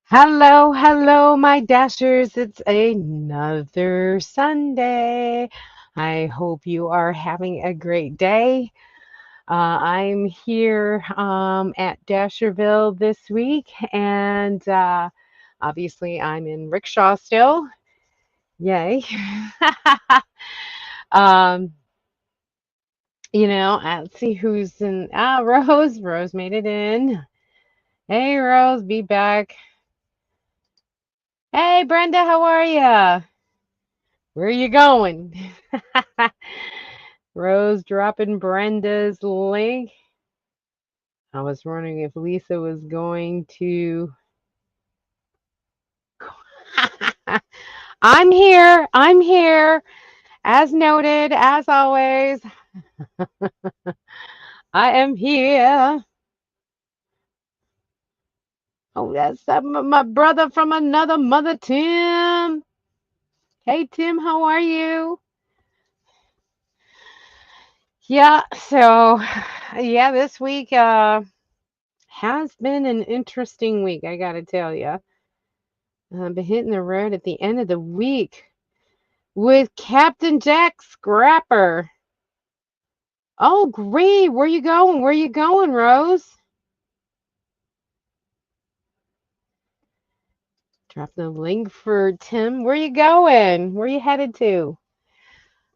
Hello, hello, my dashers. It's another Sunday. I hope you are having a great day. I'm here at Dasherville this week, and obviously, I'm in Rickshaw still. Yay. um, let's see who's in. Rose. Rose made it in. Hey, Rose, be back. Hey, Brenda, how are ya? Where are you going? Rose dropping Brenda's link. I was wondering if Lisa was going to. I'm here. I'm here. As noted, as always, I am here. Oh, that's my brother from another mother, Tim. Hey, Tim, how are you? Yeah, so, yeah, this week has been an interesting week, I gotta tell you. I've been hitting the road at the end of the week with Captain Jack Scrapper. Oh, great. Where you going? Where you going, Rose? Drop the link for Tim. Where you going? Where you headed to?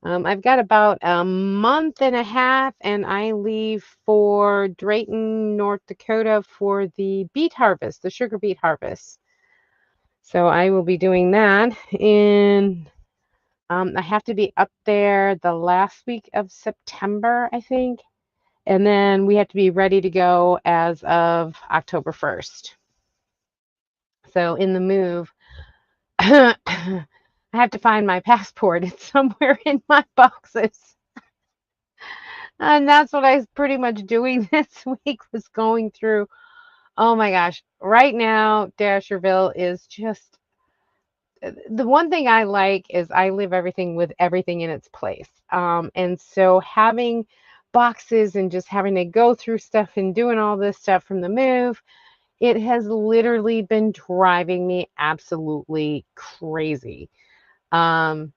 I've got about a month and a half, and I leave for Drayton, North Dakota for the beet harvest, the sugar beet harvest. So I will be doing that in I have to be up there the last week of September, I think. And then we have to be ready to go as of October 1st. So in the move, I have to find my passport. It's somewhere in my boxes. And that's what I was pretty much doing this week was going through. Oh my gosh. Right now, Dasherville is just the one thing I like is I live everything with everything in its place. And so having boxes and just having to go through stuff and doing all this stuff from the move, it has literally been driving me absolutely crazy. Um,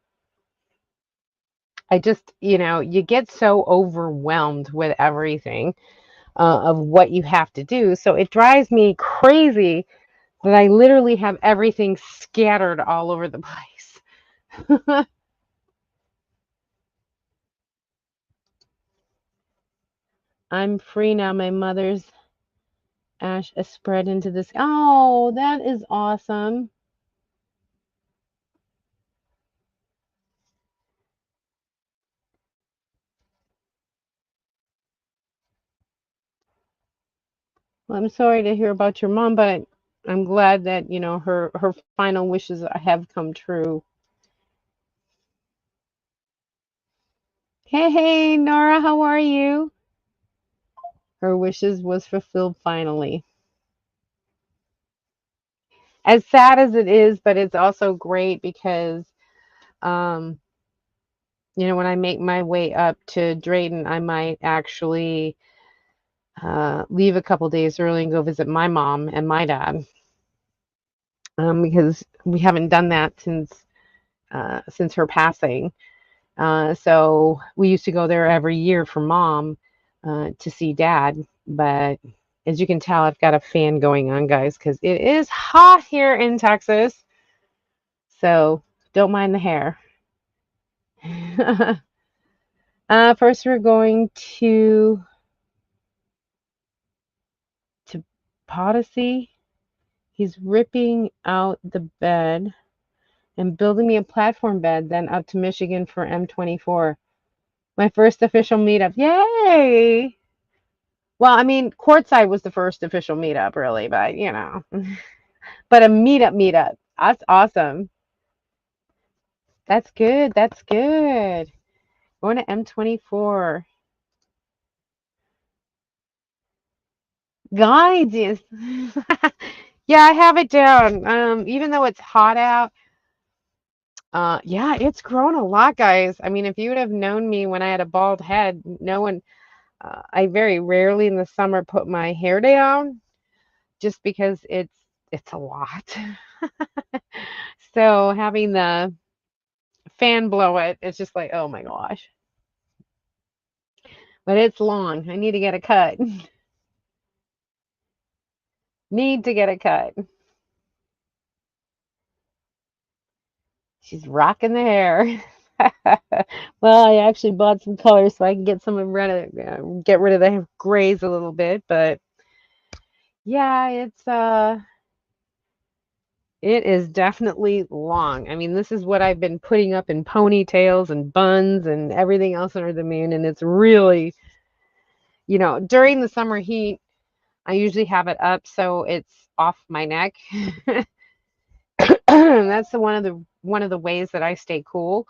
I just, you get so overwhelmed with everything of what you have to do. So it drives me crazy that I literally have everything scattered all over the place. I'm free now. My mother's ash is spread into this. Oh, that is awesome. Well, I'm sorry to hear about your mom, but I'm glad that, her final wishes have come true. Hey, hey, Nora, how are you? Her wishes was fulfilled finally. As sad as it is, but it's also great because um, when I make my way up to Drayton, I might actually leave a couple days early and go visit my mom and my dad, because we haven't done that since her passing. So we used to go there every year for mom to see dad. But as you can tell, I've got a fan going on, guys, because it is hot here in Texas. So don't mind the hair. First, we're going to Potosi. He's ripping out the bed and building me a platform bed, then up to Michigan for M24. My first official meetup. Yay! Well, I mean, courtside was the first official meetup, really, but but a meetup. That's awesome. That's good. That's good. Going to M24. Guides. Yes. Yeah, I have it down. Even though it's hot out, yeah, it's grown a lot, guys. I mean, if you would have known me when I had a bald head, no one, I very rarely in the summer put my hair down just because it's a lot. So having the fan blow it, it's just like, oh my gosh. But it's long. I need to get a cut. Need to get a cut. She's rocking the hair. Well, I actually bought some colors so I can get some of get rid of the grays a little bit, but yeah, it is definitely long. I mean, this is what I've been putting up in ponytails and buns and everything else under the moon, and it's really, during the summer heat, I usually have it up so it's off my neck. That's one of the ways that I stay cool.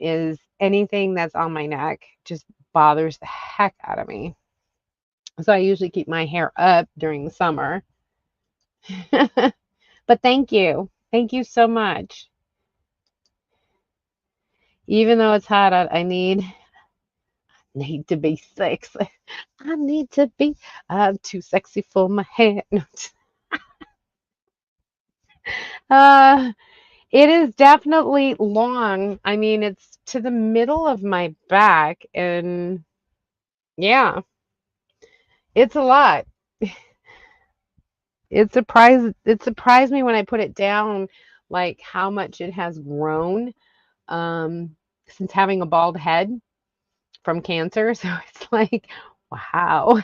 Is anything that's on my neck just bothers the heck out of me. So I usually keep my hair up during the summer. But thank you. Thank you so much. Even though it's hot out, I need to be sexy. I need to be I'm too sexy for my hair. uh it is definitely long. I mean, it's to the middle of my back, and yeah, it's a lot. It surprised me when I put it down, like how much it has grown um since having a bald head from cancer. So it's like, wow.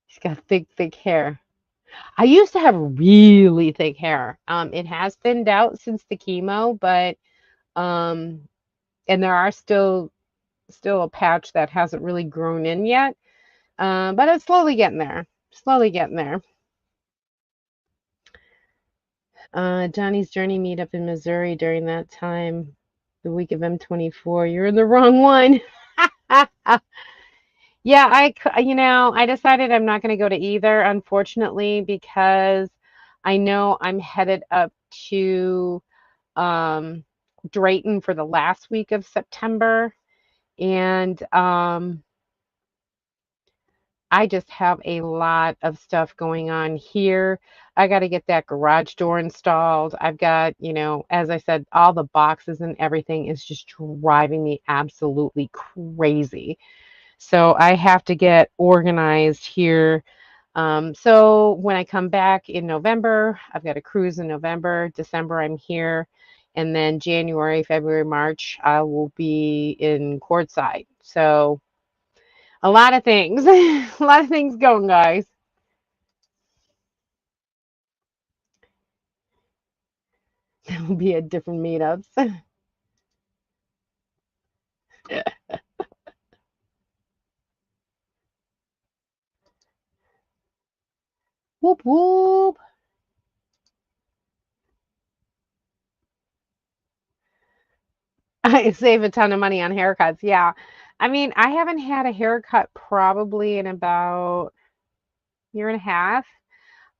She's got thick hair. I used to have really thick hair. It has thinned out since the chemo, but um and there are still a patch that hasn't really grown in yet. But it's slowly getting there. Slowly getting there. Johnny's Journey meetup in Missouri during that time, the week of M24. You're in the wrong one. Yeah, I decided I'm not going to go to either, unfortunately, because I know I'm headed up to um, Drayton for the last week of September, and I just have a lot of stuff going on here. I got to get that garage door installed. I've got, as I said, all the boxes and everything is just driving me absolutely crazy. So I have to get organized here. So when I come back in November, I've got a cruise in November. December, I'm here. And then January, February, March, I will be in Quartzsite. So a lot of things, a lot of things going, guys. There will be at different meetups. Whoop whoop. I save a ton of money on haircuts. Yeah. I mean, I haven't had a haircut probably in about a year and a half.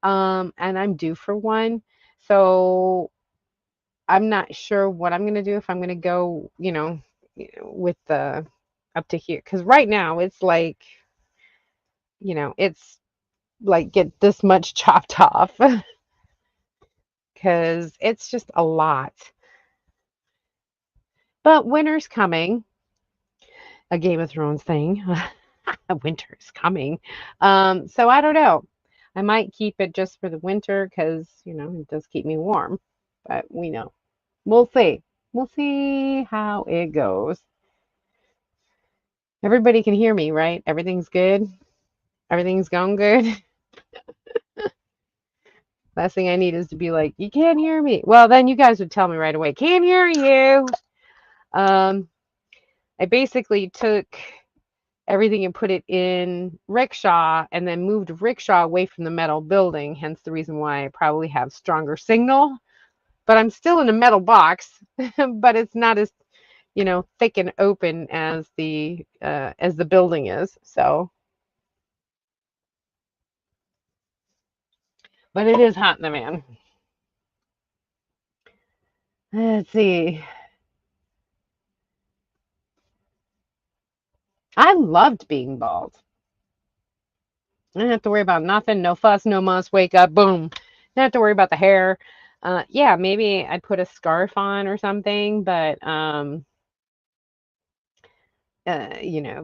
And I'm due for one. So I'm not sure what I'm gonna do, if I'm gonna go, with the up to here. Because right now it's like get this much chopped off because it's just a lot. But winter's coming, a Game of Thrones thing. Winter's coming. So I don't know. I might keep it just for the winter because, it does keep me warm. But we know. We'll see. We'll see how it goes. Everybody can hear me, right? Everything's good. Everything's going good. Last thing I need is to be like, you can't hear me. Well, then you guys would tell me right away, can't hear you. Um, I basically took everything and put it in rickshaw and then moved rickshaw away from the metal building, hence the reason why I probably have stronger signal. But I'm still in a metal box, but it's not as, thick and open as the building is. So, but it is hot in the van. Let's see. I loved being bald. I don't have to worry about nothing. No fuss, no muss. Wake up, boom. Don't have to worry about the hair. Yeah, maybe I'd put a scarf on or something, but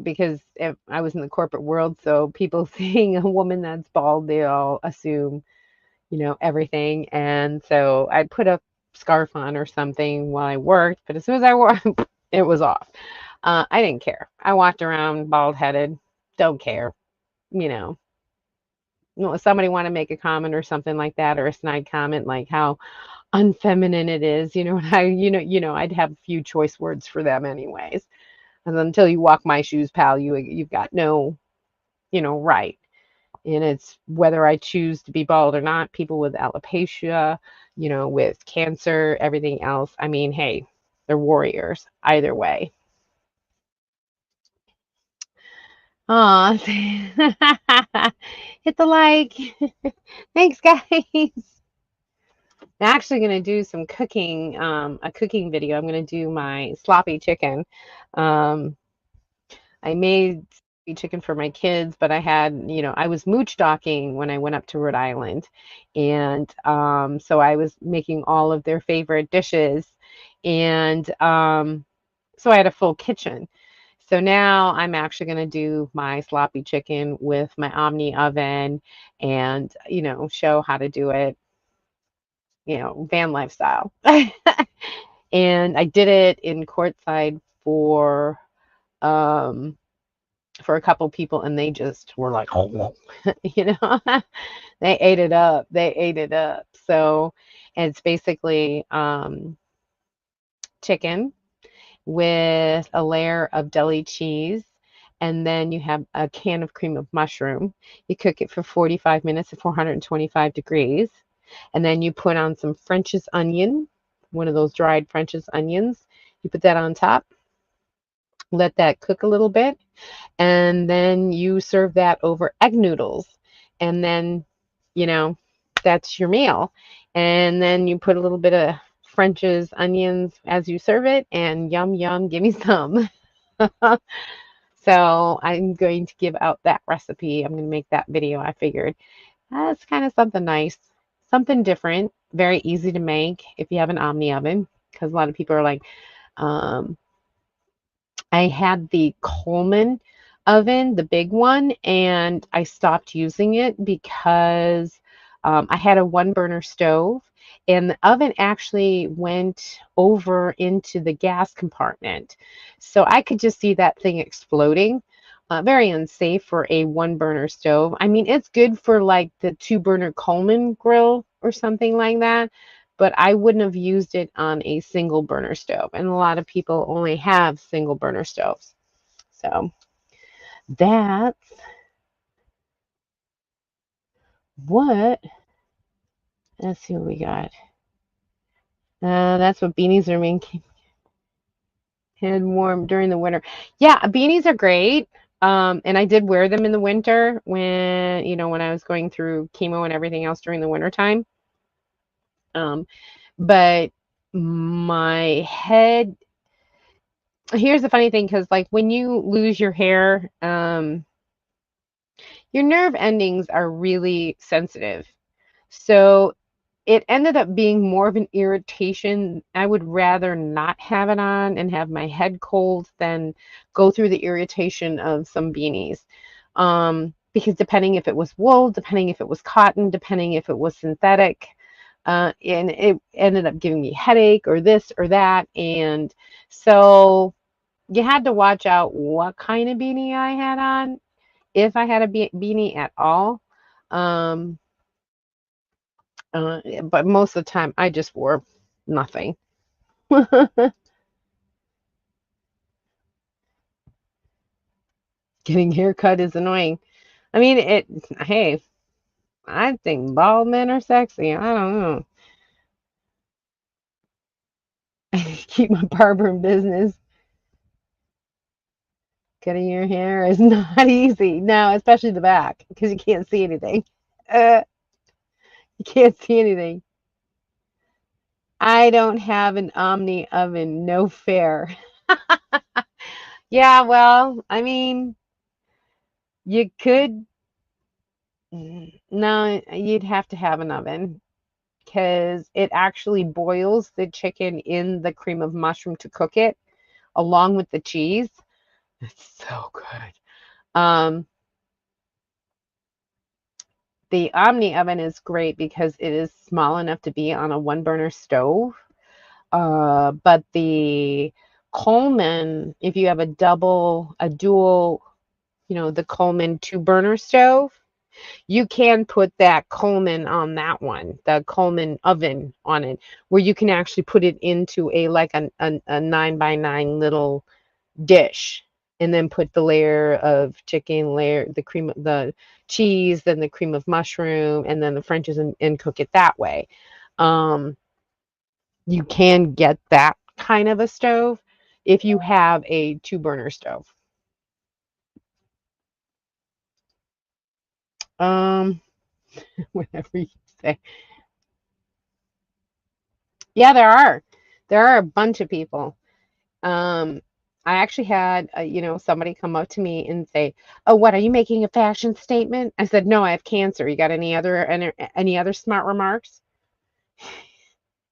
because if I was in the corporate world, so people seeing a woman that's bald, they all assume, everything. And so I'd put a scarf on or something while I worked, but as soon as I wore it was off. I didn't care. I walked around bald headed, don't care, you know. If somebody want to make a comment or something like that, or a snide comment like how unfeminine it is, and I'd have a few choice words for them anyways. And until you walk my shoes, pal, you've got no, right. And it's whether I choose to be bald or not, people with alopecia, with cancer, everything else. I mean, hey, they're warriors either way. Aw, hit the like. Thanks, guys. I'm actually going to do some cooking, a cooking video. I'm going to do my sloppy chicken. Um, I made chicken for my kids, but I was mooch docking when I went up to Rhode Island. And so I was making all of their favorite dishes. And so I had a full kitchen. So now I'm actually going to do my sloppy chicken with my Omni oven and, show how to do it, van lifestyle. And I did it in courtside um, for a couple people, and they just were like, oh, they ate it up. They ate it up. So it's basically chicken with a layer of deli cheese, and then you have a can of cream of mushroom. You cook it for 45 minutes at 425 degrees, and then you put on some French's onion, one of those dried French's onions. You put that on top, let that cook a little bit, and then you serve that over egg noodles. And then, you know, that's your meal. And then you put a little bit of French's onions as you serve it, and yum, yum, give me some. So I'm going to give out that recipe. I'm going to make that video. I figured that's kind of something nice, something different, very easy to make if you have an Omni oven, because a lot of people are like, um, I had the Coleman oven, the big one, and I stopped using it because I had a one burner stove, and the oven actually went over into the gas compartment. So I could just see that thing exploding. Very unsafe for a one burner stove. I mean, it's good for like the two burner Coleman grill or something like that, but I wouldn't have used it on a single burner stove. And a lot of people only have single burner stoves. So that's what, let's see what we got. That's what beanies are making head warm during the winter. Yeah, beanies are great. And I did wear them in the winter when I was going through chemo and everything else during the winter time. But my head, here's the funny thing, because like when you lose your hair, your nerve endings are really sensitive. So it ended up being more of an irritation. I would rather not have it on and have my head cold than go through the irritation of some beanies. Because depending if it was wool, depending if it was cotton, depending if it was synthetic, and it ended up giving me a headache or this or that. And so you had to watch out what kind of beanie I had on, if I had a beanie at all. Um, but most of the time I just wore nothing. Getting haircut is annoying. I mean, hey, I think bald men are sexy. I don't know. Keep my barber in business. Cutting your hair is not easy. No, especially the back, because you can't see anything. You can't see anything. I don't have an Omni oven, no fair. Yeah, well, I mean, you could No, you'd have to have an oven because it actually boils the chicken in the cream of mushroom to cook it along with the cheese. It's so good. Um, the Omni oven is great because it is small enough to be on a one burner stove. But the Coleman, if you have a dual, the Coleman two burner stove, you can put that Coleman on that one, the Coleman oven on it, where you can actually put it into a 9 by 9 little dish, and then put the layer of chicken, the cream, the cheese, then the cream of mushroom, and then the Frenches, and cook it that way. Um, you can get that kind of a stove if you have a two burner stove. Um, whatever you say. Yeah, there are a bunch of people. Um, I actually had, somebody come up to me and say, "Oh, what are you making a fashion statement?" I said, "No, I have cancer. You got any other smart remarks?"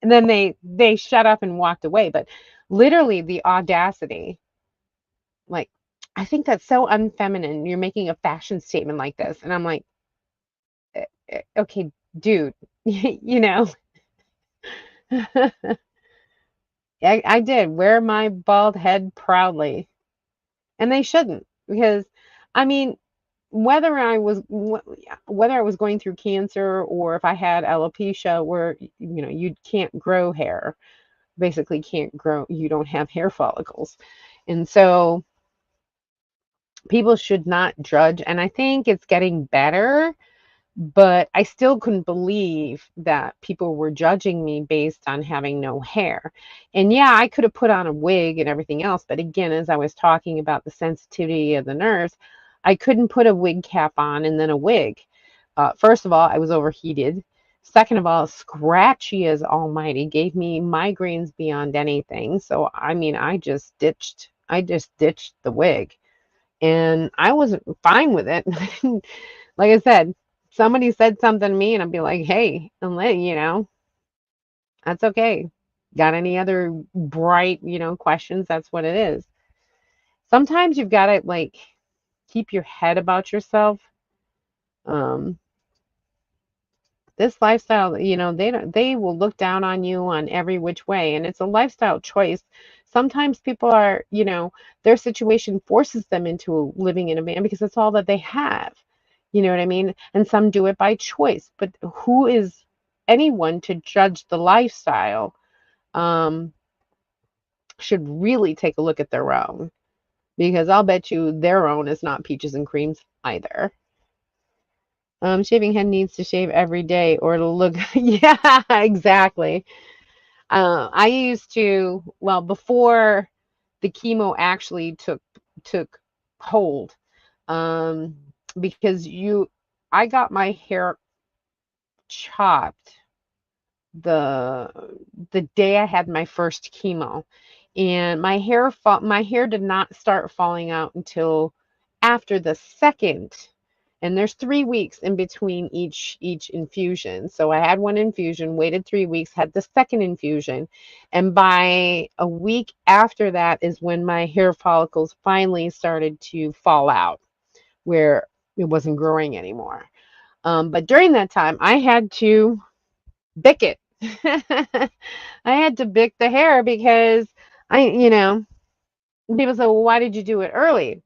And then they shut up and walked away. But literally, the audacity, like, I think that's so unfeminine. You're making a fashion statement like this, and I'm like, okay, dude, you know, I did wear my bald head proudly, and they shouldn't, because, I mean, whether I was going through cancer or if I had alopecia, where you can't grow hair, basically can't grow, you don't have hair follicles, and so people should not judge. And I think it's getting better, but I still couldn't believe that people were judging me based on having no hair. And yeah, I could have put on a wig and everything else, but again, as I was talking about the sensitivity of the nerves, I couldn't put a wig cap on and then a wig. First of all, I was overheated. Second of all, scratchy as almighty, gave me migraines beyond anything. So I mean, I just ditched the wig, and I wasn't fine with it. Like I said, somebody said something to me, and I'd be like, "Hey," and that's okay. Got any other bright, questions? That's what it is. Sometimes you've got to keep your head about yourself. Um, this lifestyle, they will look down on you on every which way, and it's a lifestyle choice. Sometimes people are, their situation forces them into living in a van because it's all that they have. You know what I mean? And some do it by choice, but who is anyone to judge the lifestyle? um should really take a look at their own, because I'll bet you their own is not peaches and creams either. Shaving head needs to shave every day or it'll look, yeah, exactly. I used to, well, before the chemo actually took hold, um, because I got my hair chopped the the day I had my first chemo, and my hair did not start falling out until after the second. And there's 3 weeks in between each infusion. So I had one infusion, waited 3 weeks, had the second infusion, and by a week after that is when my hair follicles finally started to fall out, where it wasn't growing anymore. But during that time, I had to bick it. I had to bick the hair because people say, well, why did you do it early?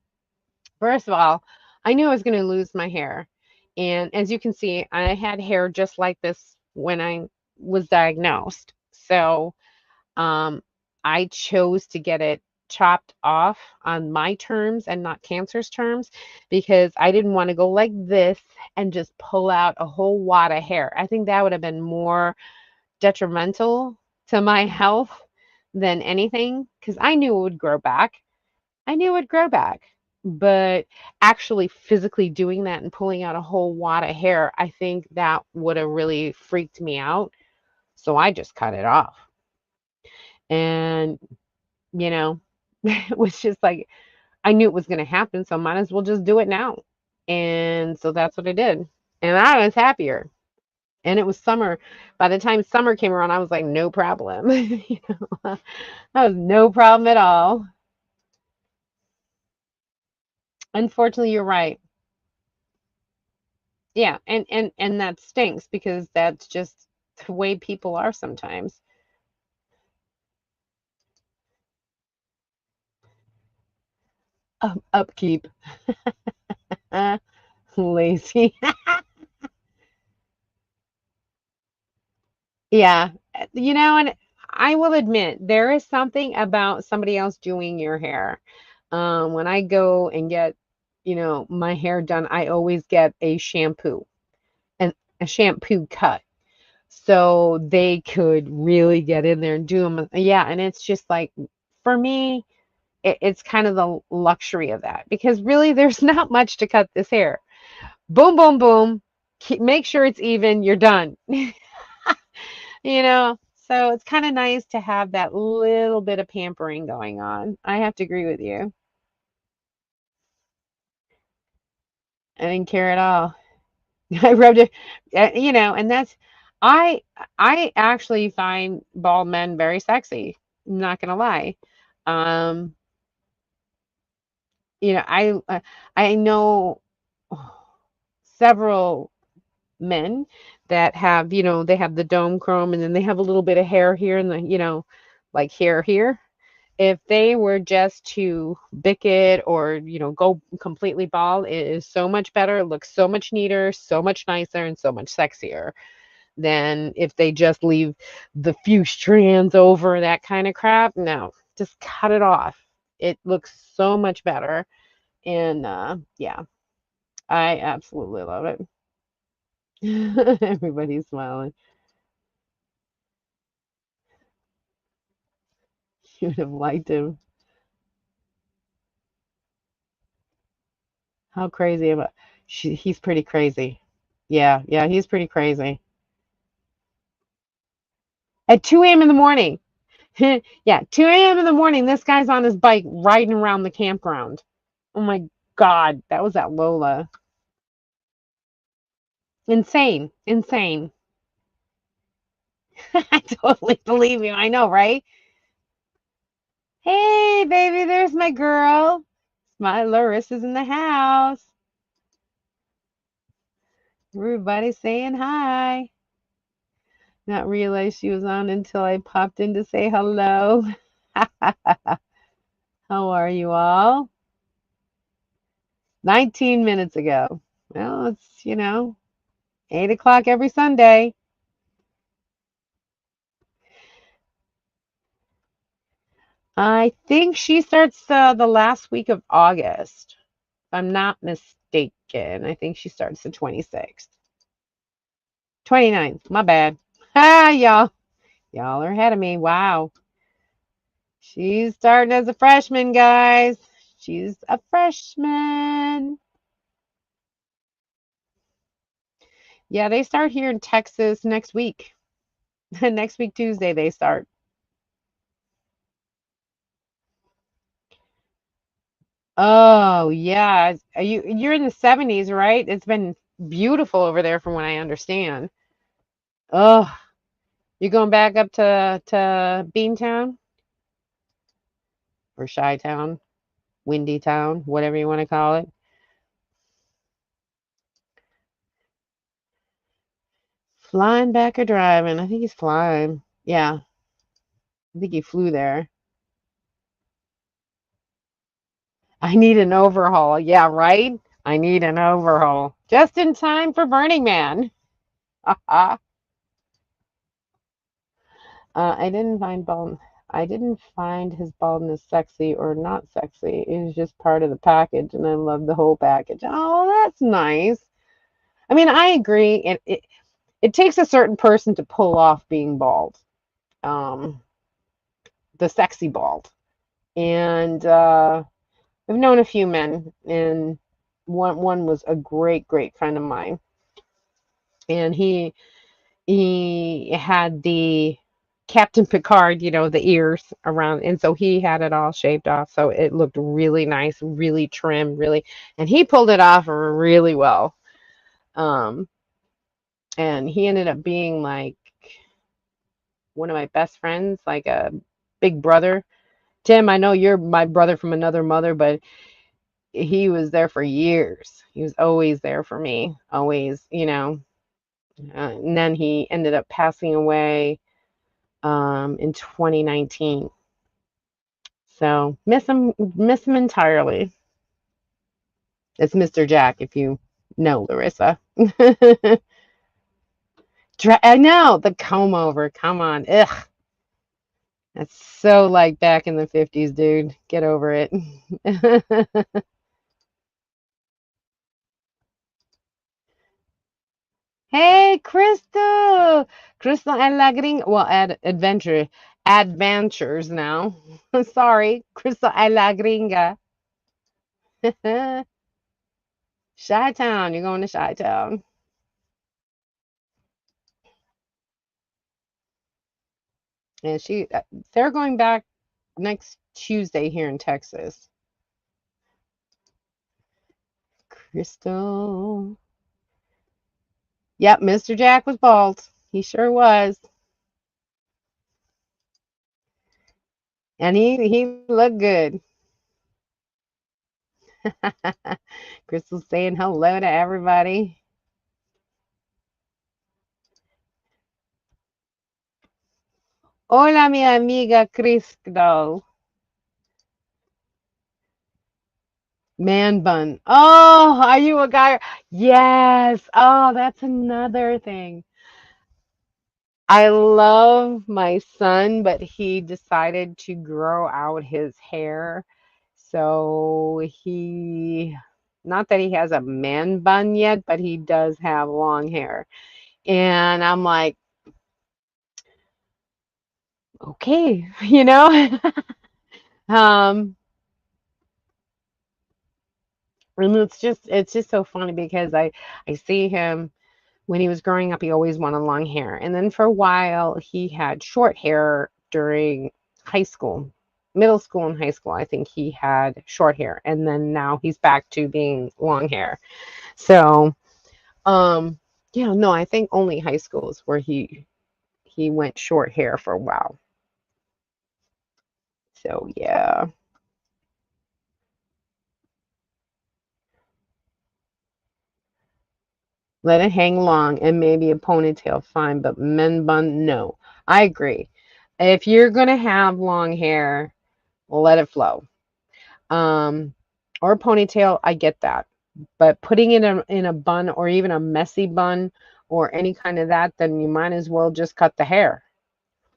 First of all, I knew I was going to lose my hair. And as you can see, I had hair just like this when I was diagnosed. So um, I chose to get it chopped off on my terms and not cancer's terms, because I didn't want to go like this and just pull out a whole wad of hair. I think that would have been more detrimental to my health than anything, because I knew it would grow back. I knew it would grow back. But actually physically doing that and pulling out a whole wad of hair, I think that would have really freaked me out. So I just cut it off. And, you know, it was just like, I knew it was going to happen. So might as well just do it now. And so that's what I did. And I was happier. And it was summer. By the time summer came around, I was like, no problem. You know, that was no problem at all. Unfortunately, you're right. Yeah, and that stinks because that's just the way people are sometimes. Upkeep. Lazy. Yeah. And I will admit there is something about somebody else doing your hair. When I go and get, my hair done, I always get a shampoo and a shampoo cut. So they could really get in there and do them. Yeah, and it's just like for me, it's kind of the luxury of that because really there's not much to cut this hair. Boom, boom, boom. Make sure it's even. You're done. So it's kind of nice to have that little bit of pampering going on. I have to agree with you. I didn't care at all. I rubbed it, and I I actually find bald men very sexy. I'm not gonna lie. Um, I know several men that have, they have the dome chrome and then they have a little bit of hair here and like hair here. If they were just to bick it or, go completely bald, it is so much better. It looks so much neater, so much nicer, and so much sexier than if they just leave the few strands over that kind of crap. No, just cut it off. It looks so much better. And yeah, I absolutely love it. Everybody's smiling. You would have liked him. How crazy about he's pretty crazy. Yeah, yeah, he's pretty crazy. At 2 a.m. in the morning. Yeah, 2 a.m. in the morning, this guy's on his bike riding around the campground. Oh my God, that was at Lola. Insane, insane. I totally believe you. I know, right? Hey, baby, there's my girl. My Larissa's in the house. Everybody saying hi. Not realize she was on until I popped in to say hello. How are you all? 19 minutes ago. Well, it's, 8 o'clock every Sunday. I think she starts the last week of August, if I'm not mistaken. I think she starts the 26th. 29th, my bad. Ah, y'all. Y'all are ahead of me. Wow. She's starting as a freshman, guys. She's a freshman. Yeah, they start here in Texas next week. Next week, Tuesday, they start. Oh, yeah. You're in the 70s, right? It's been beautiful over there from what I understand. Oh, you going back up to Beantown or Chi Town, Windy Town, whatever you want to call it. Flying back or driving? I think he's flying. Yeah, I think he flew there. I need an overhaul. Yeah, right? I need an overhaul. Just in time for Burning Man. I didn't find his baldness sexy or not sexy. It was just part of the package, and I love the whole package. Oh, that's nice. I mean, I agree. It takes a certain person to pull off being bald, um, the sexy bald. And I've known a few men, and one was a great, great friend of mine, and he had the Captain Picard, the ears around, and so he had it all shaved off, so it looked really nice, really trim, really, and he pulled it off really well. Um, and he ended up being like one of my best friends, like a big brother. Tim, I know you're my brother from another mother, but he was there for years. He was always there for me, always, you know. And then he ended up passing away in 2019. So miss him entirely. It's Mr. Jack, if you know Larissa. I know the comb over. Come on, ugh. That's so like back in the 50s, dude. Get over it. Hey, Crystal. Crystal and Lagring. Well, adventures now. Sorry, Crystal and La Gringa. Chi-Town. You're going to Chi-Town. And they're going back next Tuesday here in Texas. Crystal. Yep, Mr. Jack was bald. He sure was. And he looked good. Crystal saying hello to everybody. Hola, mi amiga Crystal. Man bun. Oh, are you a guy? Yes. Oh, that's another thing. I love my son, but he decided to grow out his hair. So not that he has a man bun yet, but he does have long hair. And I'm like, okay, you know? Um, and it's just so funny because I see him when he was growing up, he always wanted long hair. And then for a while, he had short hair during high school, middle school and high school. I think he had short hair. And then now he's back to being long hair. So, yeah, no, I think only high school is where he went short hair for a while. So, yeah. Let it hang long and maybe a ponytail, fine, but men bun, no. I agree. If you're gonna have long hair, let it flow. Um, or a ponytail, I get that. But putting it in a bun or even a messy bun or any kind of that, then you might as well just cut the hair.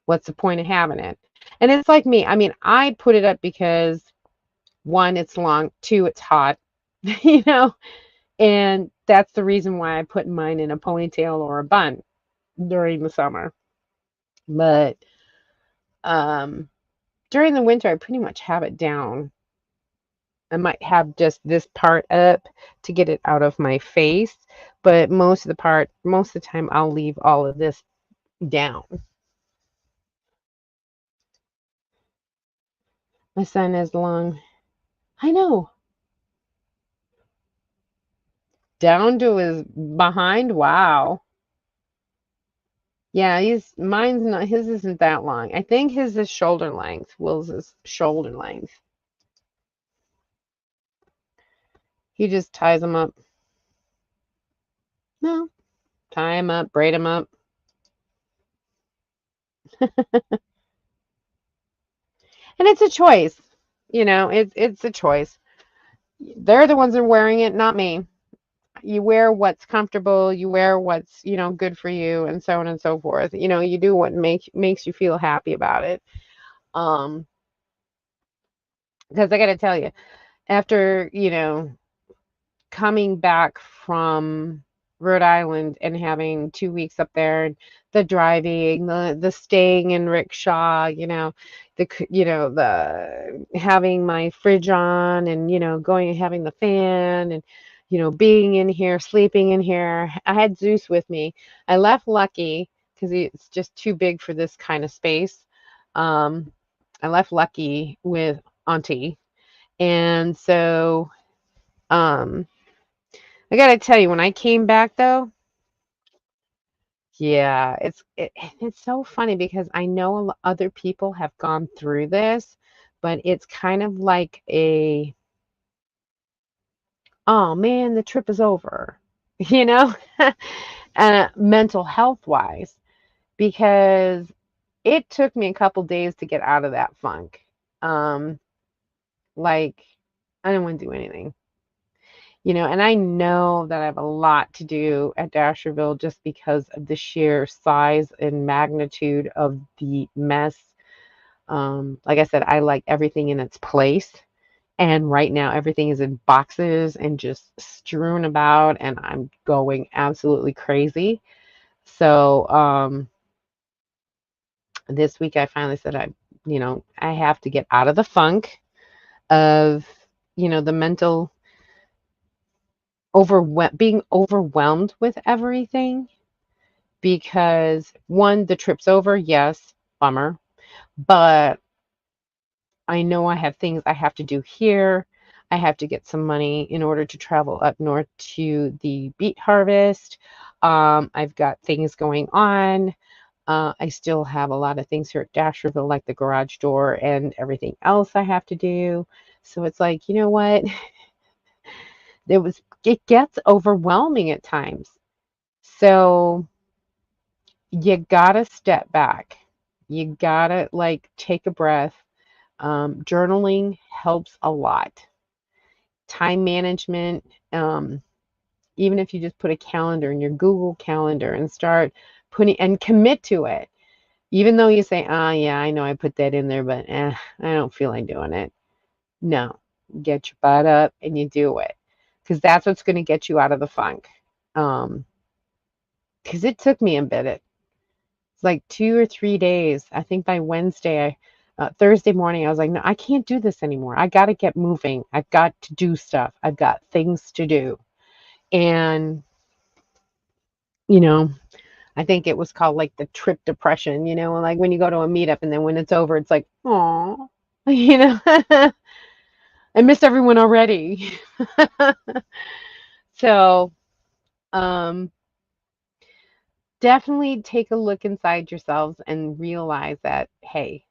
What's the point of having it? And it's like me. I mean, I put it up because one, it's long, two, it's hot, you know, and that's the reason why I put mine in a ponytail or a bun during the summer. But um, during the winter, I pretty much have it down. I might have just this part up to get it out of my face, but most of the time, I'll leave all of this down. My son has long, I know, down to his behind. Wow. Yeah, mine's not, his isn't that long. I think his is shoulder length. Will's is shoulder length. He just ties them up. No, tie him up, braid him up. And it's a choice. It's a choice. They're the ones that are wearing it, not me. You wear what's comfortable, you wear what's, good for you, and so on and so forth. You do what makes you feel happy about it. Um, because I got to tell you, after, coming back from Rhode Island and having 2 weeks up there, and the driving, the staying in rickshaw, the having my fridge on, and going and having the fan, and being in here, sleeping in here. I had Zeus with me. I left Lucky because it's just too big for this kind of space. Um, I left Lucky with Auntie, and so um I gotta tell you, when I came back though, yeah, it's so funny because I know other people have gone through this, but it's kind of like a, oh man, the trip is over, you know, mental health wise, because it took me a couple days to get out of that funk. Um, like I didn't want to do anything. And I know that I have a lot to do at Dasherville just because of the sheer size and magnitude of the mess. Like I said, I like everything in its place. And right now, everything is in boxes and just strewn about, and I'm going absolutely crazy. So, this week I finally said I have to get out of the funk of, the mental being overwhelmed with everything because one, the trip's over, yes, bummer, but I know I have things I have to do here. I have to get some money in order to travel up north to the beet harvest. I've got things going on. I still have a lot of things here at Dasherville, like the garage door and everything else I have to do. So it's like, you know what? It gets overwhelming at times. So you gotta step back. You gotta like take a breath. Journaling helps a lot. Time management, even if you just put a calendar in your Google Calendar and start putting and commit to it, even though you say, "Ah, yeah, I know I put that in there, but I don't feel like doing it." No, get your butt up and you do it because that's what's going to get you out of the funk. Um, because it took me a bit. It's like 2 or 3 days. I think by Wednesday, Thursday morning, I was like, no, I can't do this anymore. I got to get moving. I've got to do stuff. I've got things to do. And, you know, I think it was called like the trip depression, like when you go to a meetup and then when it's over, it's like, oh, you know, I miss everyone already. So, um, definitely take a look inside yourselves and realize that, hey,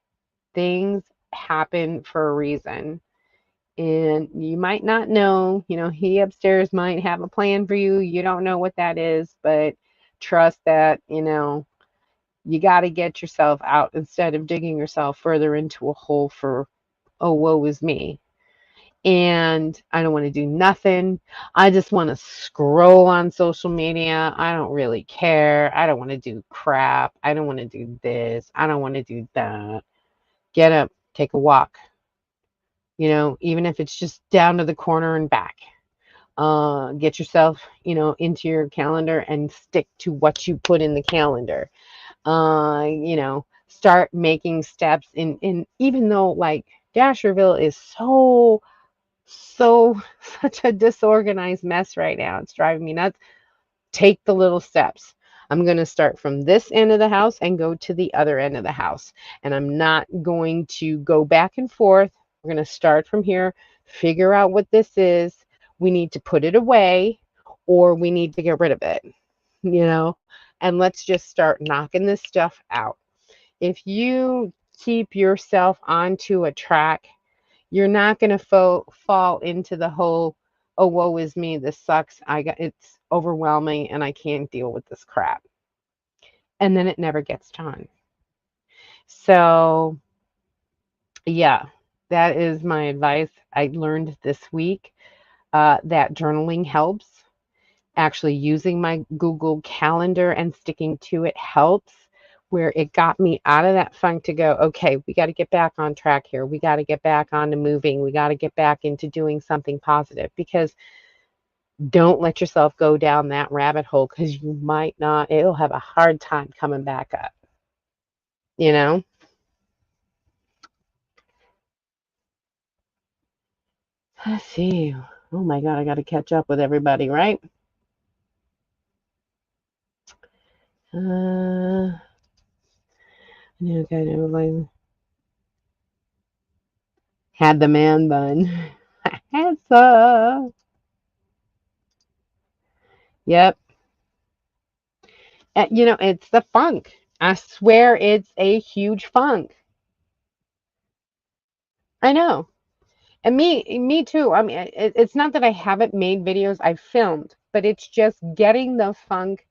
things happen for a reason. And you might not know, he upstairs might have a plan for you. You don't know what that is, but trust that, you got to get yourself out instead of digging yourself further into a hole for, oh, woe is me. And I don't want to do nothing. I just want to scroll on social media. I don't really care. I don't want to do crap. I don't want to do this. I don't want to do that. Get up, take a walk, even if it's just down to the corner and back. Get yourself, into your calendar and stick to what you put in the calendar. Start making steps in even though like Dasherville is so such a disorganized mess right now. It's driving me nuts. Take the little steps. I'm going to start from this end of the house and go to the other end of the house. And I'm not going to go back and forth. We're going to start from here, figure out what this is. We need to put it away or we need to get rid of it, and let's just start knocking this stuff out. If you keep yourself onto a track, you're not going to fall into the whole, oh, woe is me, this sucks, it's overwhelming and I can't deal with this crap, and then it never gets done. So yeah, that is my advice. I learned this week that journaling helps. Actually using my Google Calendar and sticking to it helps, where it got me out of that funk to go, okay, we got to get back on track here. We got to get back on to moving. We got to get back into doing something positive, because don't let yourself go down that rabbit hole, because you might not, it'll have a hard time coming back up, you know? Let's see. Oh my God, I got to catch up with everybody, right? Yeah, kind of like had the man bun. Handsome. Yep. You know, it's the funk. I swear it's a huge funk. I know. And me too. I mean, it's not that I haven't made videos, I've filmed, but it's just getting the funk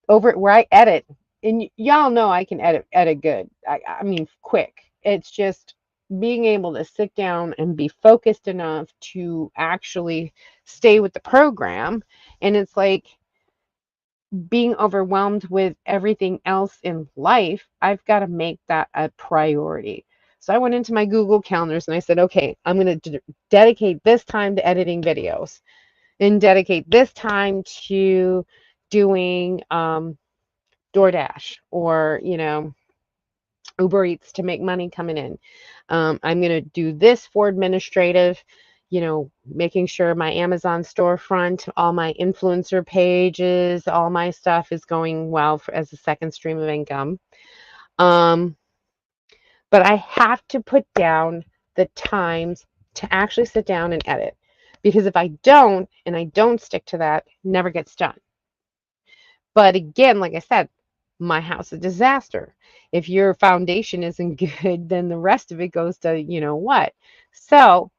over where I edit. And y'all know I can edit good. I mean, quick. It's just being able to sit down and be focused enough to actually stay with the program. And it's like being overwhelmed with everything else in life, I've got to make that a priority. So I went into my Google calendars and I said, okay, I'm going to dedicate this time to editing videos and dedicate this time to doing DoorDash or, you know, Uber Eats to make money coming in. I'm going to do this for administrative, you know, making sure my Amazon storefront, all my influencer pages, all my stuff is going well as a second stream of income. Um, but I have to put down the times to actually sit down and edit. Because if I don't, and I don't stick to that, it never gets done. But again, like I said, my house is a disaster. If your foundation isn't good, then the rest of it goes to you know what. So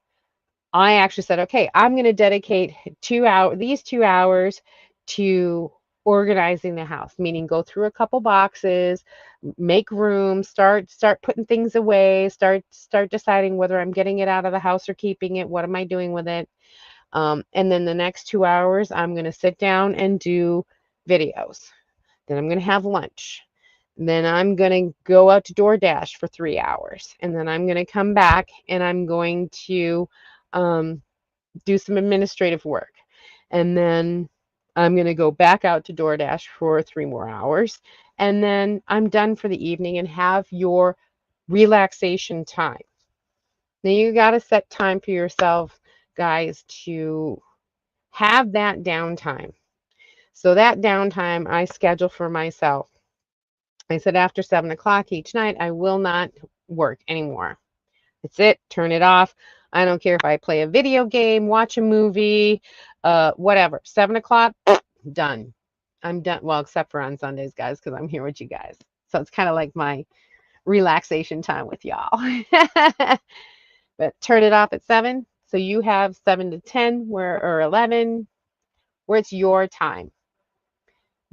I actually said, okay, I'm going to dedicate these 2 hours to organizing the house, meaning go through a couple boxes, make room, start putting things away, start deciding whether I'm getting it out of the house or keeping it. What am I doing with it? And then the next 2 hours, I'm going to sit down and do videos. Then I'm going to have lunch. Then I'm going to go out to DoorDash for 3 hours. And then I'm going to come back and I'm going to um, do some administrative work. And then I'm going to go back out to DoorDash for 3 more hours. And then I'm done for the evening and have your relaxation time. Now you got to set time for yourself, guys, to have that downtime. So that downtime I schedule for myself. I said after 7 o'clock each night, I will not work anymore. That's it. Turn it off. I don't care if I play a video game, watch a movie, whatever. 7 o'clock, done. I'm done. Well, except for on Sundays, guys, because I'm here with you guys. So it's kind of like my relaxation time with y'all. But turn it off at 7. So you have 7 to 10 or 11 where it's your time.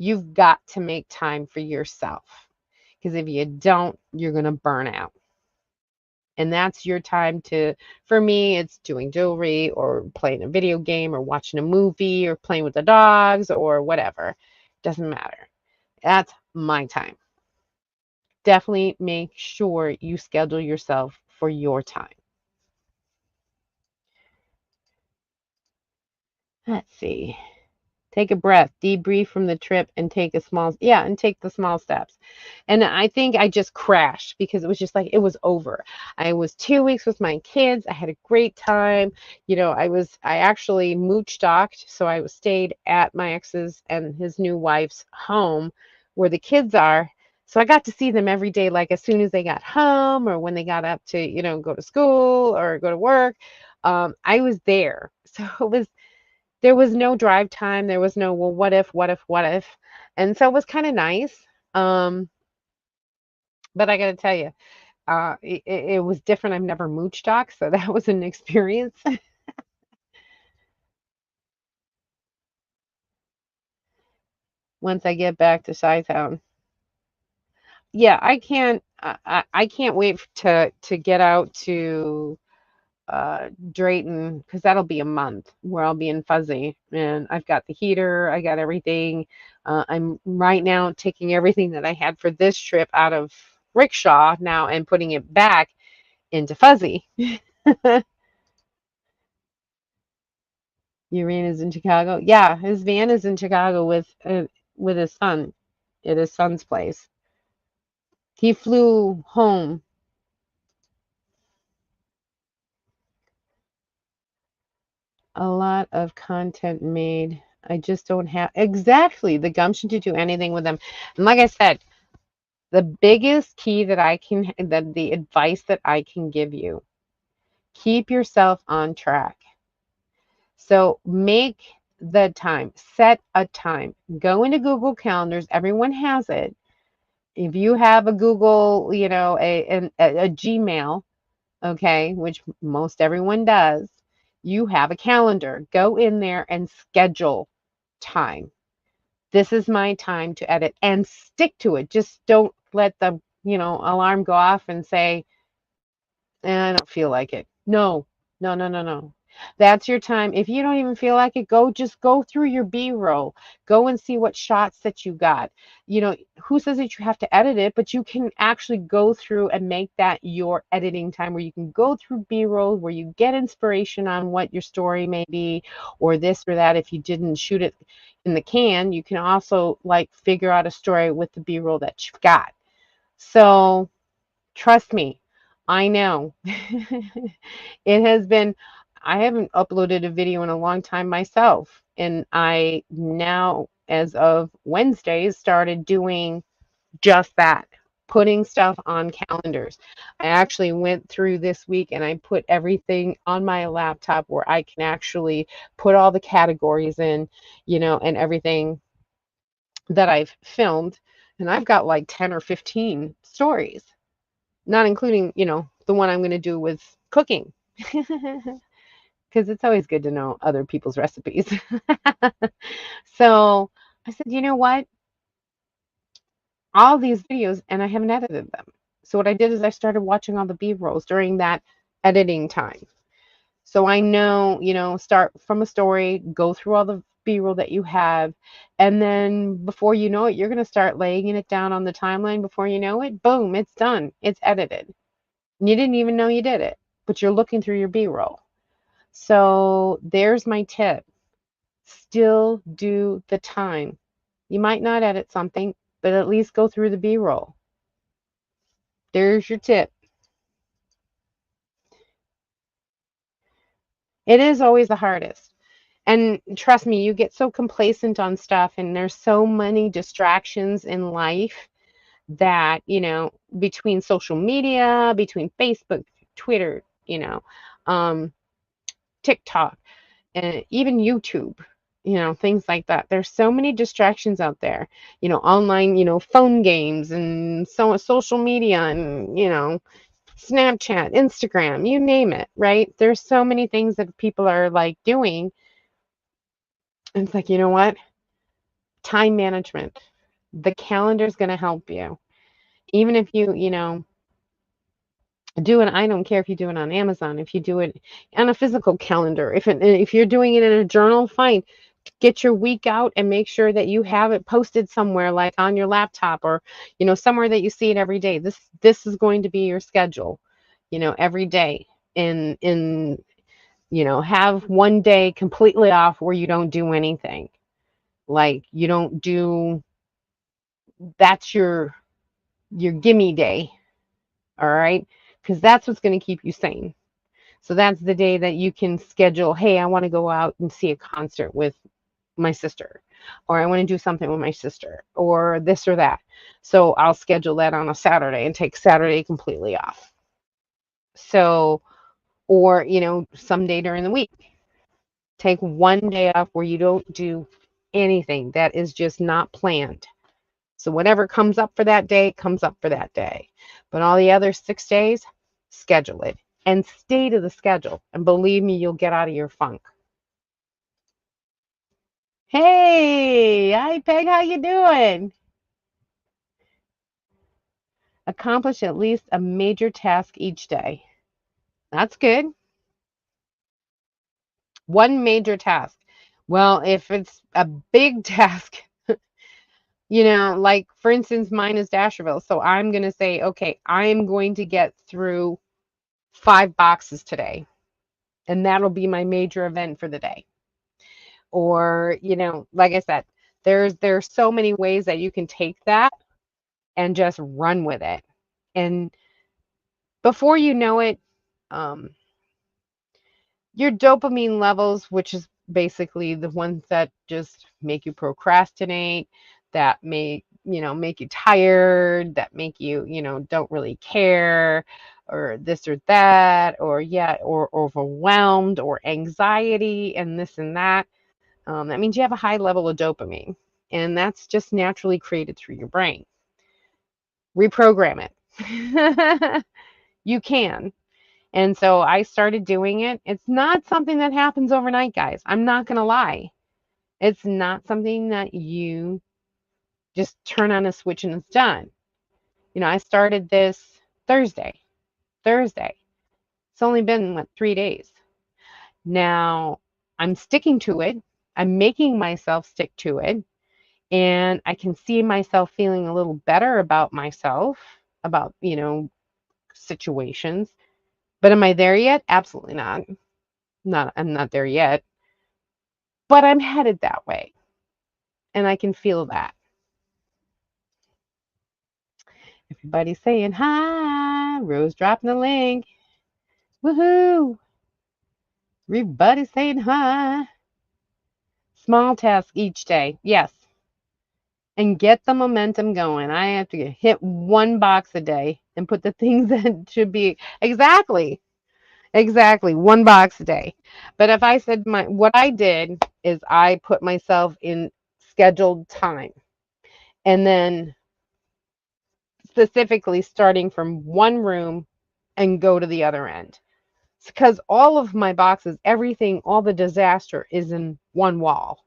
You've got to make time for yourself. Because if you don't, you're going to burn out. And that's your time to, for me, it's doing jewelry or playing a video game or watching a movie or playing with the dogs or whatever. Doesn't matter. That's my time. Definitely make sure you schedule yourself for your time. Let's see. Take a breath, debrief from the trip, and take the small steps. And I think I just crashed because it was just like it was over. I was 2 weeks with my kids. I had a great time. You know, I actually mooch docked, so I stayed at my ex's and his new wife's home where the kids are. So I got to see them every day, like as soon as they got home or when they got up to, you know, go to school or go to work. I was there. So there was no drive time. There was no, well, what if, what if, what if? And so it was kind of nice. Um, but I got to tell you, it was different. I've never mooch docked, so that was an experience. Once I get back to Chi-Town. Yeah, I can't wait to get out to Drayton because that'll be a month where I'll be in Fuzzy and I've got the heater, I got everything. I'm right now taking everything that I had for this trip out of Rickshaw now and putting it back into Fuzzy. Urine is in Chicago. Yeah, his van is in Chicago with his son at his son's place. He flew home. A lot of content made. I just don't have exactly the gumption to do anything with them. And like I said, the biggest key that the advice that I can give you, keep yourself on track. So make the time. Set a time. Go into Google Calendars. Everyone has it. If you have a Google, a Gmail, okay, which most everyone does, you have a calendar. Go in there and schedule time. This is my time to edit and stick to it. Just don't let the, alarm go off and say, I don't feel like it. No, no, no, no, no. That's your time. If you don't even feel like it, just go through your B-roll. Go and see what shots that you got. Who says that you have to edit it, but you can actually go through and make that your editing time where you can go through B-roll, where you get inspiration on what your story may be, or this or that. If you didn't shoot it in the can, you can also like figure out a story with the B-roll that you've got. So trust me, I know. It has been, I haven't uploaded a video in a long time myself. And I now, as of Wednesdays, started doing just that, putting stuff on calendars. I actually went through this week and I put everything on my laptop where I can actually put all the categories in, and everything that I've filmed. And I've got like 10 or 15 stories, not including, the one I'm going to do with cooking. Because it's always good to know other people's recipes. So I said, you know what? All these videos, and I haven't edited them. So what I did is I started watching all the B-rolls during that editing time. So I know, start from a story, go through all the B-roll that you have, and then before you know it, you're going to start laying it down on the timeline. Before you know it, boom, it's done. It's edited. You didn't even know you did it, but you're looking through your B-roll. So there's my tip. Still do the time. You might not edit something, but at least go through the B-roll. There's your tip. It is always the hardest. And trust me, you get so complacent on stuff, and there's so many distractions in life that, between social media, between Facebook, Twitter, um, TikTok, and even YouTube, things like that. There's so many distractions out there, online, phone games and so social media and, Snapchat, Instagram, you name it, right? There's so many things that people are like doing. And it's like, you know what? Time management. The calendar is going to help you. Even if you, do it, I don't care if you do it on Amazon, if you do it on a physical calendar, if you're doing it in a journal, fine. Get your week out and make sure that you have it posted somewhere, like on your laptop, or somewhere that you see it every day. This is going to be your schedule, every day. In have one day completely off where you don't do anything, like you don't do, that's your gimme day. All right, because that's what's going to keep you sane. So that's the day that you can schedule, hey, I want to go out and see a concert with my sister, or I want to do something with my sister, or this or that. So I'll schedule that on a Saturday and take Saturday completely off. So, or, someday during the week, take one day off where you don't do anything that is just not planned. So whatever comes up for that day comes up for that day. But all the other 6 days, schedule it and stay to the schedule. And believe me, you'll get out of your funk. Hey, hi Peg, how you doing? Accomplish at least a major task each day. That's good. One major task. Well, if it's a big task, like for instance, mine is Dasherville. So I'm going to say, okay, I'm going to get through 5 boxes today. And that'll be my major event for the day. Or, like I said, there's so many ways that you can take that and just run with it. And before you know it, um, your dopamine levels, which is basically the ones that just make you procrastinate, that make you tired, that make you, don't really care, or this or that, or yeah, or overwhelmed, or anxiety, and this and that. That means you have a high level of dopamine, and that's just naturally created through your brain. Reprogram it. You can. And so I started doing it. It's not something that happens overnight, guys. I'm not going to lie. It's not something that you just turn on a switch and it's done. I started this Thursday. Thursday. It's only been, 3 days. Now I'm sticking to it. I'm making myself stick to it. And I can see myself feeling a little better about myself, about, situations. But am I there yet? Absolutely not. I'm not there yet. But I'm headed that way. And I can feel that. Everybody's saying hi. Rose dropping the link. Woohoo. Everybody's saying hi. Small task each day. Yes. And get the momentum going. I have to hit one box a day and put the things that should be exactly one box a day. But if I said what I did is I put myself in scheduled time, and then specifically starting from one room and go to the other end, because all of my boxes, everything, all the disaster is in one wall.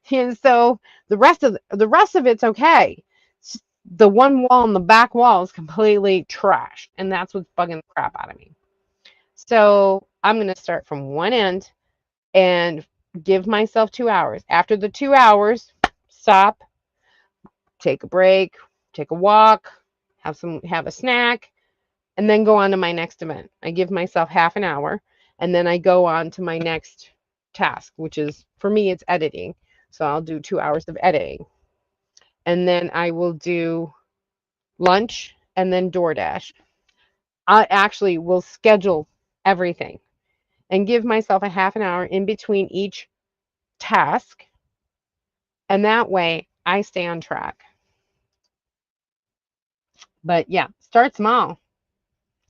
And so the rest of it's okay. The one wall and the back wall is completely trash, and that's what's bugging the crap out of me. So I'm going to start from one end and give myself 2 hours. After the 2 hours, stop, take a break, take a walk, have a snack, and then go on to my next event. I give myself half an hour, and then I go on to my next task, which is, for me, it's editing. So I'll do 2 hours of editing. And then I will do lunch and then DoorDash. I actually will schedule everything and give myself a half an hour in between each task. And that way I stay on track. But yeah, start small.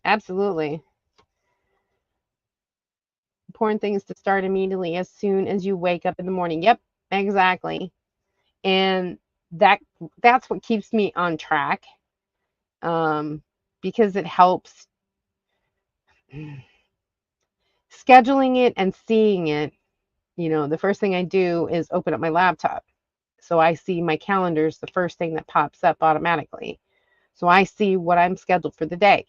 Absolutely. Important thing is to start immediately as soon as you wake up in the morning. Yep, exactly. And that's what keeps me on track, because it helps scheduling it and seeing it. The first thing I do is open up my laptop. So I see my calendars, the first thing that pops up automatically. So I see what I'm scheduled for the day.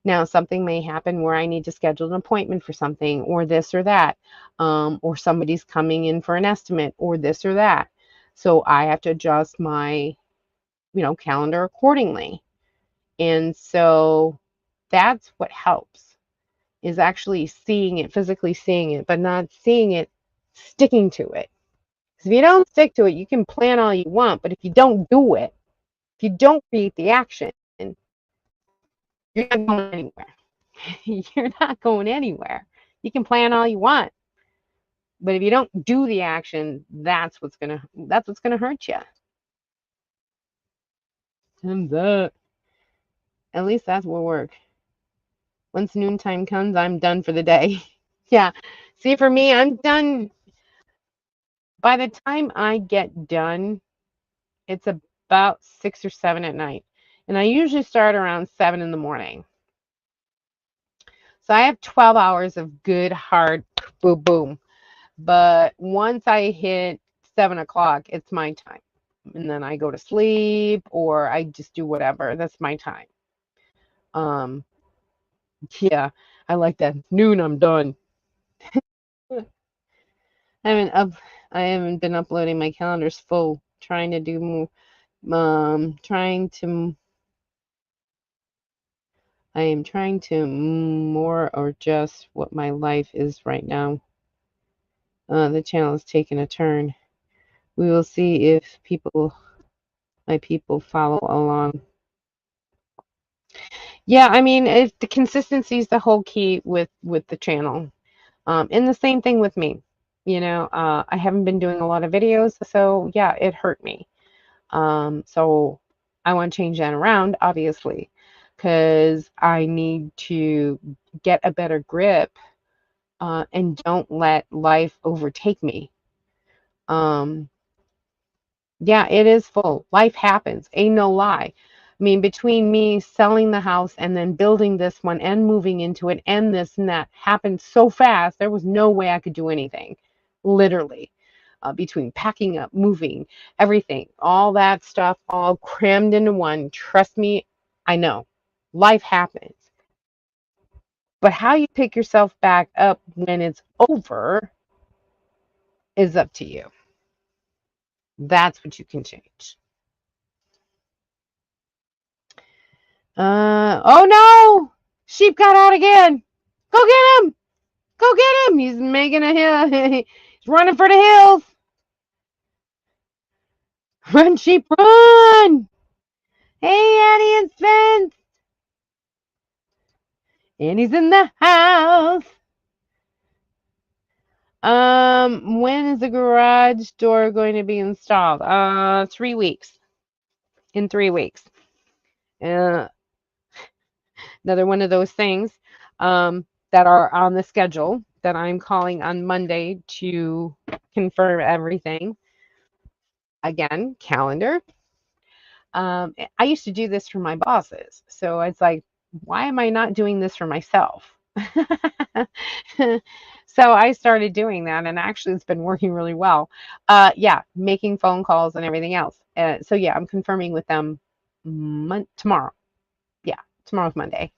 Now, something may happen where I need to schedule an appointment for something, or this or that, or somebody's coming in for an estimate, or this or that. So I have to adjust my, calendar accordingly. And so that's what helps, is actually seeing it, physically seeing it, but not seeing it, sticking to it. Because if you don't stick to it, you can plan all you want, but if you don't do it, if you don't create the action, you're not going anywhere. You're not going anywhere. You can plan all you want, but if you don't do the action, that's what's gonna hurt you. And that, at least that's what work. Once noontime comes, I'm done for the day. Yeah. See, for me, I'm done. By the time I get done, it's about 6 or 7 at night. And I usually start around 7 in the morning. So I have 12 hours of good, hard boom, boom. But once I hit 7 o'clock, it's my time. And then I go to sleep, or I just do whatever. That's my time. Yeah, I like that. Noon, I'm done. I haven't been uploading. My calendar's full. Trying to do more. I am trying to more or just what my life is right now. The channel is taking a turn. We will see if my people follow along. Yeah, I mean, the consistency is the whole key with the channel. And the same thing with me. I haven't been doing a lot of videos, so yeah, it hurt me. So I want to change that around, obviously, because I need to get a better grip and don't let life overtake me. Um, yeah, it is full. Life happens. Ain't no lie. I mean, between me selling the house and then building this one and moving into it and this and that happened so fast, there was no way I could do anything. Literally. Between packing up, moving, everything, all that stuff, all crammed into one. Trust me, I know. Life happens. But how you pick yourself back up when it's over is up to you. That's what you can change. Oh no! Sheep got out again. Go get him! Go get him! He's making a hill. He's running for the hills. Run, sheep, run! Hey, Annie and Spence. Annie's in the house. When is the garage door going to be installed? 3 weeks. In 3 weeks. Uh, Another one of those things that are on the schedule that I'm calling on Monday to confirm everything. Again, calendar. I used to do this for my bosses. So it's like, why am I not doing this for myself? So I started doing that, and actually it's been working really well. Yeah, making phone calls and everything else. So yeah, I'm confirming with them tomorrow. Yeah, tomorrow's Monday.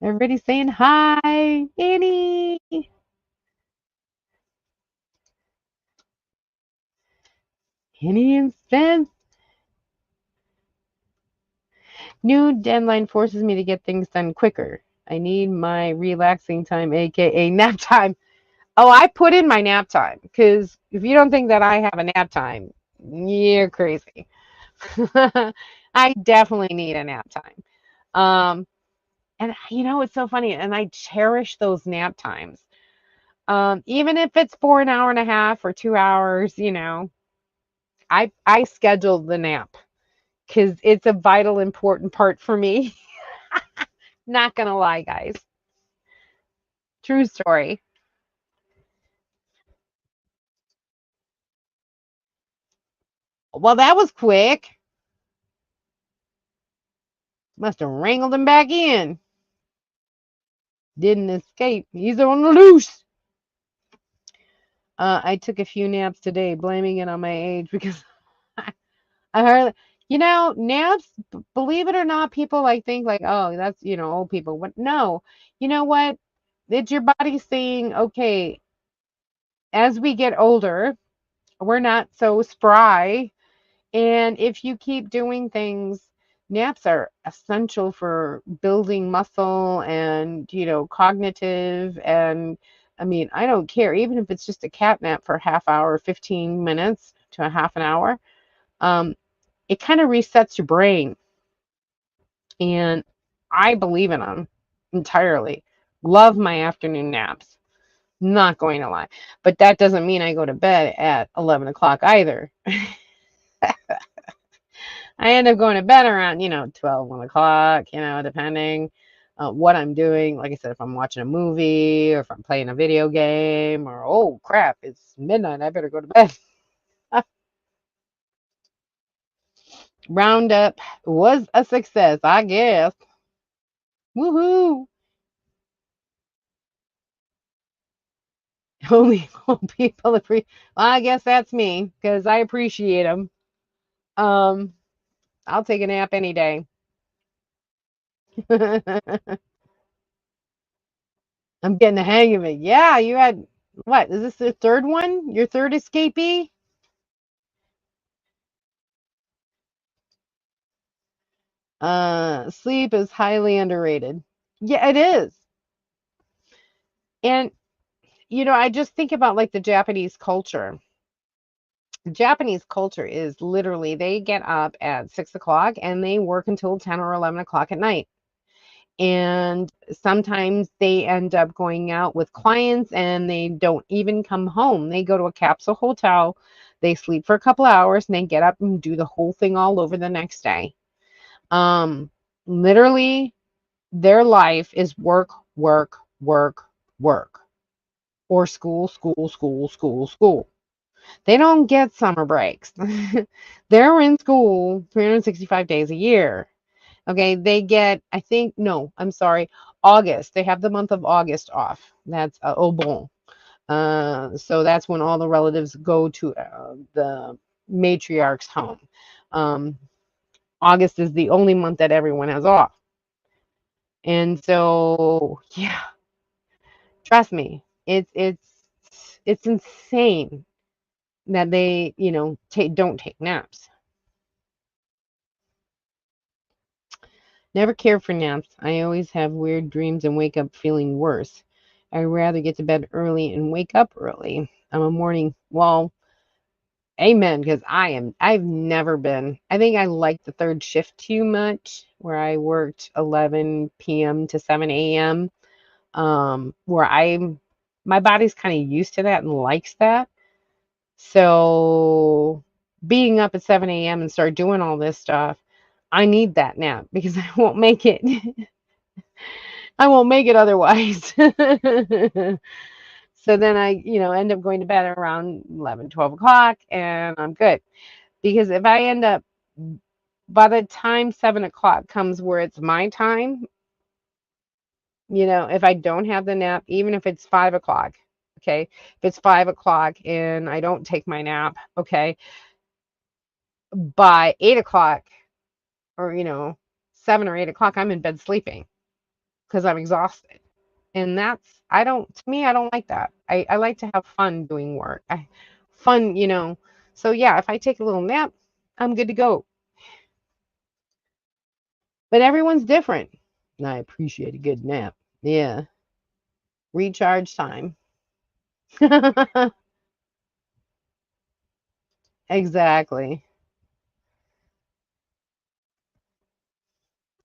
Everybody's saying hi, Annie. Annie and Spence. New deadline forces me to get things done quicker. I need my relaxing time, aka nap time. Oh, I put in my nap time because if you don't think that I have a nap time, you're crazy. I definitely need a nap time. And it's so funny, and I cherish those nap times. Even if it's for an hour and a half or 2 hours, I scheduled the nap because it's a vital, important part for me. Not gonna lie, guys. True story. Well, that was quick. Must have wrangled him back in. Didn't escape. He's on the loose. I took a few naps today, blaming it on my age because I heard, naps, believe it or not, people think like, oh, that's, old people. What? No, you know what? It's your body saying, okay, as we get older, we're not so spry. And if you keep doing things, naps are essential for building muscle and, cognitive. And I mean, I don't care, even if it's just a cat nap for a half hour, 15 minutes to a half an hour, it kind of resets your brain. And I believe in them entirely. Love my afternoon naps. Not going to lie. But that doesn't mean I go to bed at 11 o'clock either. I end up going to bed around, 12, 1 o'clock, depending what I'm doing. Like I said, if I'm watching a movie or if I'm playing a video game or, oh crap, it's midnight, I better go to bed. Roundup was a success, I guess. Woohoo! Only old people appreciate. Well, I guess that's me because I appreciate them. Um, I'll take a nap any day. I'm getting the hang of it. Yeah, you had what? Is this the third one? Your third escapee? Sleep is highly underrated. Yeah, it is. And I just think about like the Japanese culture. Japanese culture is literally they get up at 6 o'clock and they work until 10 or 11 o'clock at night. And sometimes they end up going out with clients and they don't even come home. They go to a capsule hotel, they sleep for a couple hours, and they get up and do the whole thing all over the next day. Um, Literally, Their life is work, work, work, work, or school, school, school, school, school. They don't get summer breaks. They're in school 365 days a year. Okay, they get, I think, no, I'm sorry, August. They have the month of August off. That's au bon. So that's when all the relatives go to the matriarch's home. Um, August is the only month that everyone has off. And so, yeah, trust me, it's insane that they, don't take naps. Never cared for naps. I always have weird dreams and wake up feeling worse. I'd rather get to bed early and wake up early. I'm a morning, well, amen, because I've never been. I think I like the third shift too much, where I worked 11 p.m. to 7 a.m. Where my body's kind of used to that and likes that. So being up at 7 a.m. and start doing all this stuff, I need that nap because I won't make it. I won't make it otherwise. So then I, end up going to bed around 11, 12 o'clock and I'm good. Because if I end up, by the time 7 o'clock comes where it's my time, if I don't have the nap, even if it's 5 o'clock, okay, if it's 5 o'clock and I don't take my nap, okay, by 8 o'clock or, 7 or 8 o'clock, I'm in bed sleeping because I'm exhausted. And to me, I don't like that. I like to have fun doing work. Fun, So yeah, if I take a little nap, I'm good to go. But everyone's different. And I appreciate a good nap. Yeah. Recharge time. Exactly.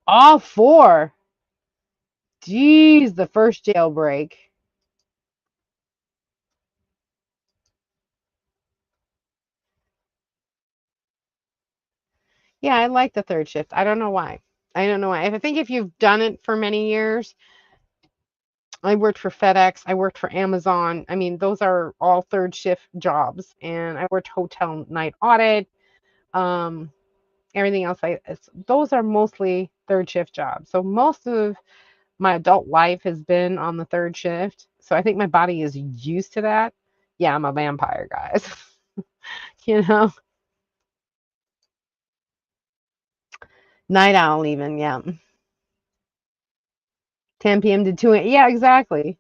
All four. Jeez, the first jailbreak. Yeah, I like the third shift. I don't know why. I don't know why. I think if you've done it for many years, I worked for FedEx, I worked for Amazon. I mean, those are all third shift jobs. And I worked hotel night audit. Um, Everything else, those are mostly third shift jobs. So most of my adult life has been on the third shift. So I think my body is used to that. Yeah, I'm a vampire, guys. you know, Night owl, even. Yeah. 10 p.m. to 2 a.m. Yeah, exactly.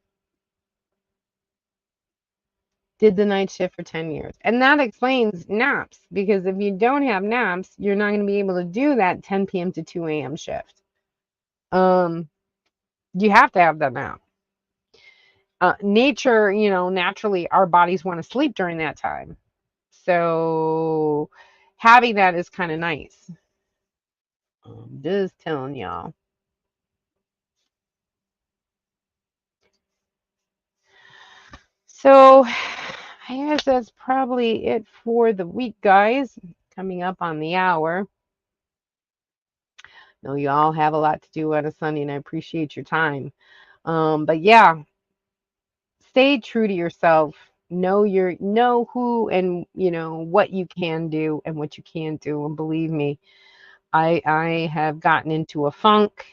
Did the night shift for 10 years. And that explains naps because if you don't have naps, you're not going to be able to do that 10 p.m. to 2 a.m. shift. Um, you have to have that nap. Nature, naturally our bodies want to sleep during that time. So having that is kind of nice. Just telling y'all. So I guess that's probably it for the week, guys. Coming up on the hour. Know you all have a lot to do on a Sunday, and I appreciate your time. But yeah, stay true to yourself. Know who and what you can do and what you can't do. And believe me, I have gotten into a funk.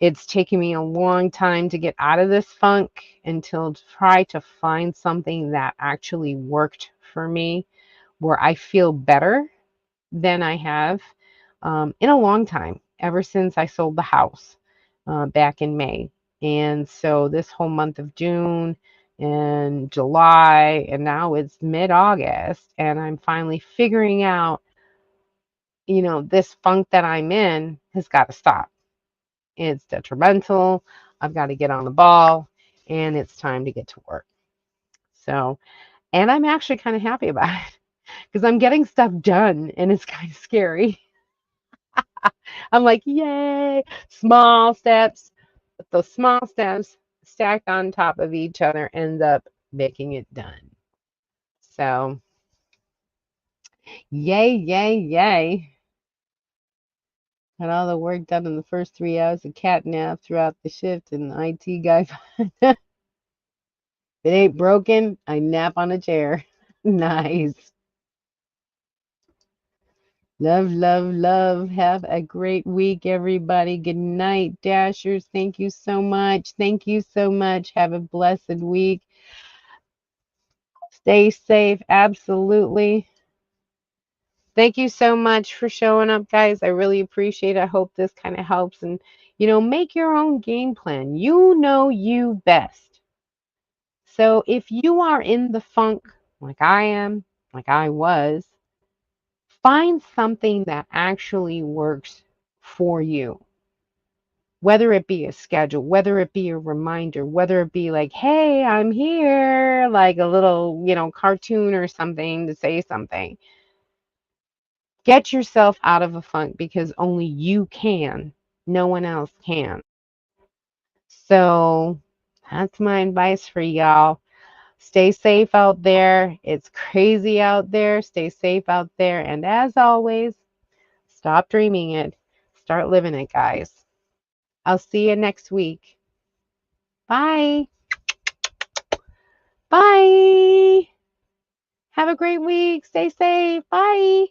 It's taken me a long time to get out of this funk until try to find something that actually worked for me, where I feel better than I have in a long time, ever since I sold the house back in May. And so this whole month of June and July, and now it's mid August, and I'm finally figuring out, this funk that I'm in has got to stop. It's detrimental. I've got to get on the ball, and it's time to get to work. So, and I'm actually kind of happy about it because I'm getting stuff done, and it's kind of scary. I'm like, yay, small steps. But those small steps stacked on top of each other ends up making it done. So, yay, yay, yay. Had all the work done in the first 3 hours, a cat nap throughout the shift, and the IT guy. If it ain't broken, I nap on a chair. Nice. Love, love, love. Have a great week, everybody. Good night, Dashers. Thank you so much. Thank you so much. Have a blessed week. Stay safe. Absolutely. Thank you so much for showing up, guys. I really appreciate it. I hope this kind of helps. And, make your own game plan. You know you best. So if you are in the funk, like I am, like I was, find something that actually works for you. Whether it be a schedule, whether it be a reminder, whether it be like, hey, I'm here, like a little, cartoon or something to say something. Get yourself out of a funk because only you can. No one else can. So that's my advice for y'all. Stay safe out there. It's crazy out there. Stay safe out there. And as always, stop dreaming it. Start living it, guys. I'll see you next week. Bye. Bye. Have a great week. Stay safe. Bye.